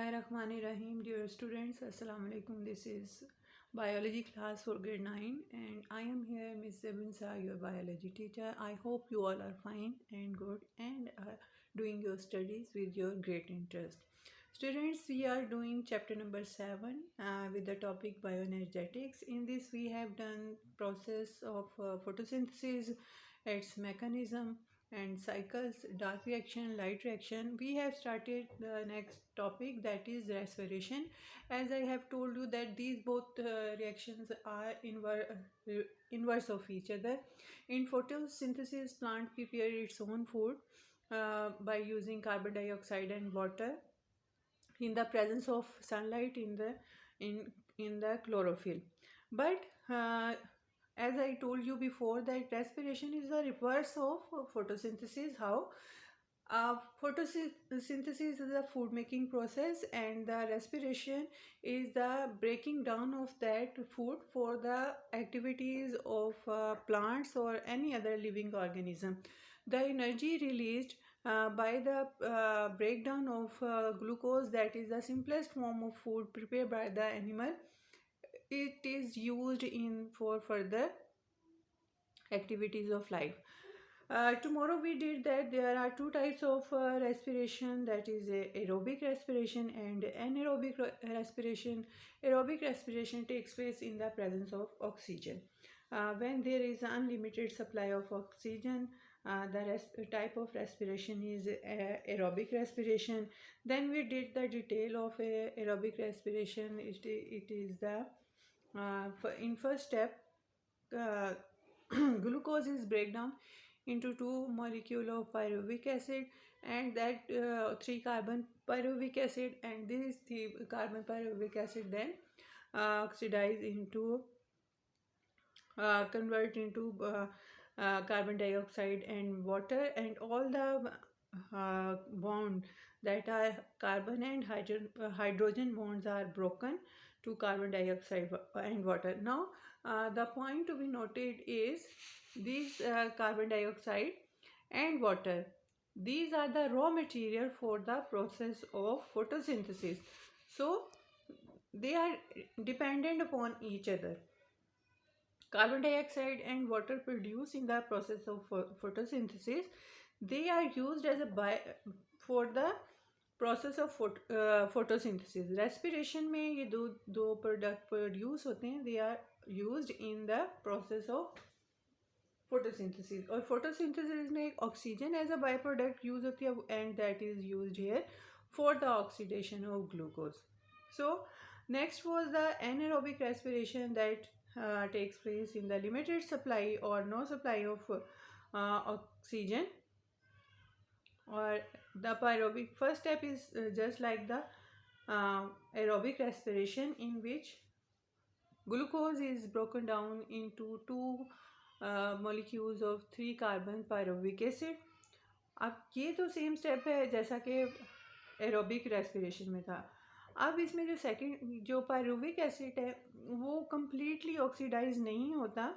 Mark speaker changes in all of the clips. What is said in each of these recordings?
Speaker 1: Bismillahirrahmanirrahim. Dear students, Assalamu alaikum. This is biology class for grade 9 and I am here, Miss Zebinsa, your biology teacher. I hope you all are fine and good and are doing your studies with your great interest. Students, we are doing chapter number 7 with the topic bioenergetics. In this, we have done process of photosynthesis, its mechanism, and cycles, dark reaction, light reaction. We have started the next topic, that is respiration. As I have told you that these both reactions are inverse of each other. In photosynthesis, plant prepare its own food by using carbon dioxide and water in the presence of sunlight in the chlorophyll. But as I told you before, that respiration is the reverse of photosynthesis. How? Photosynthesis is a food making process, and the respiration is the breaking down of that food for the activities of plants or any other living organism. The energy released by the breakdown of glucose, that is the simplest form of food prepared by the animal, it is used in for further activities of life. Tomorrow we did that there are two types of respiration, that is aerobic respiration and anaerobic respiration. Aerobic respiration takes place in the presence of oxygen. When there is unlimited supply of oxygen, the type of respiration is aerobic respiration. Then we did the detail of aerobic respiration. It is the in first step, uh, glucose is breakdown into two molecule of pyruvic acid, and that three carbon pyruvic acid, and this three carbon pyruvic acid then oxidize into convert into carbon dioxide and water, and all the bond that are carbon and hydrogen bonds are broken to carbon dioxide and water. Now the point to be noted is these carbon dioxide and water, these are the raw material for the process of photosynthesis, so they are dependent upon each other. Carbon dioxide and water produced in the process of photosynthesis, they are used as a for the process of photosynthesis. Respiration में ये दो product produce होते हैं, they are used in the process of photosynthesis. और photosynthesis में एक oxygen as a byproduct use होती है, and that is used here for the oxidation of glucose. So next was the anaerobic respiration, that takes place in the limited supply or no supply of oxygen. Or the pyrobic first step is just like the aerobic respiration, in which glucose is broken down into two molecules of 3 carbon pyruvic acid. अब ये तो same step है जैसा कि aerobic respiration में था. अब इसमें जो सेकंड जो पायरुविक एसिड है वो कम्प्लीटली ऑक्सीडाइज नहीं होता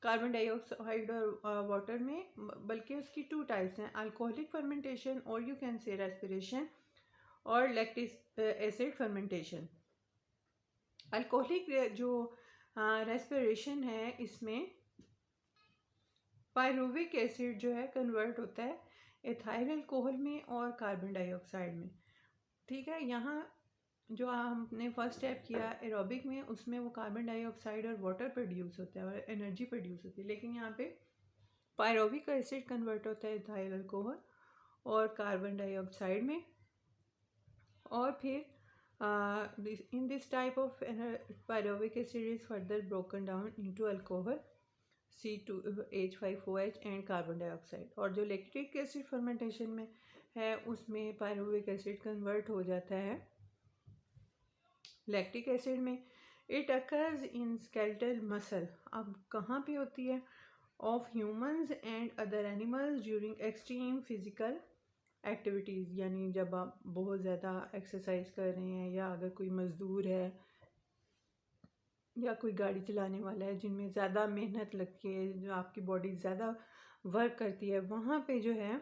Speaker 1: कार्बन डाइऑक्साइड और वाटर में, बल्कि उसकी टू टाइप्स हैं, अल्कोहलिक फर्मेंटेशन और यू कैन से रेस्पिरेशन, और लैक्टिक एसिड फर्मेंटेशन. अल्कोहलिक जो रेस्पिरेशन है इसमें पायरुविक एसिड जो है कन्वर्ट होता है एथाइल अल्कोहल में और कार्बन डाइऑक्साइड में. ठीक है, यहाँ जो हमने फर्स्ट स्टेप किया एरोबिक में, उसमें वो कार्बन डाइऑक्साइड और वाटर प्रोड्यूस होता है और एनर्जी प्रोड्यूस होती है, लेकिन यहाँ पे पायरोविक एसिड कन्वर्ट होता है एथाइल अल्कोहल और कार्बन डाइऑक्साइड में. और फिर in this type of pyruvic acid is further broken down into alcohol C2H5OH and carbon dioxide. और जो लैक्टिक एसिड फर्मेंटेशन में है उसमें पायरुविक एसिड कन्वर्ट हो जाता है लैक्टिक एसिड में. It occurs in skeletal muscle. अब कहाँ पे होती है? Of humans and other animals during extreme physical activities, यानी जब आप बहुत ज़्यादा एक्सरसाइज कर रहे हैं, या अगर कोई मज़दूर है या कोई गाड़ी चलाने वाला है जिनमें ज़्यादा मेहनत लगती है, जो आपकी बॉडी ज़्यादा वर्क करती है, वहाँ पे जो है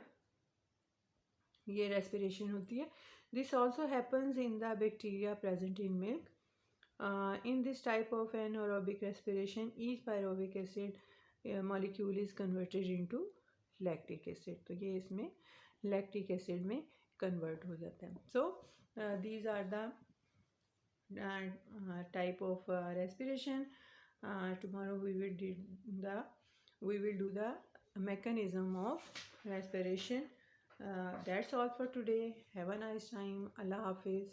Speaker 1: ये रेस्पिरेशन होती है. This also happens in the bacteria present in milk. In this type of anaerobic respiration, each pyruvic acid molecule is converted into lactic acid. तो ये इसमें lactic acid में convert हो जाता है. So these are the type of respiration. Tomorrow we will do the mechanism of respiration. That's all for today. Have a nice time. Allah Hafiz.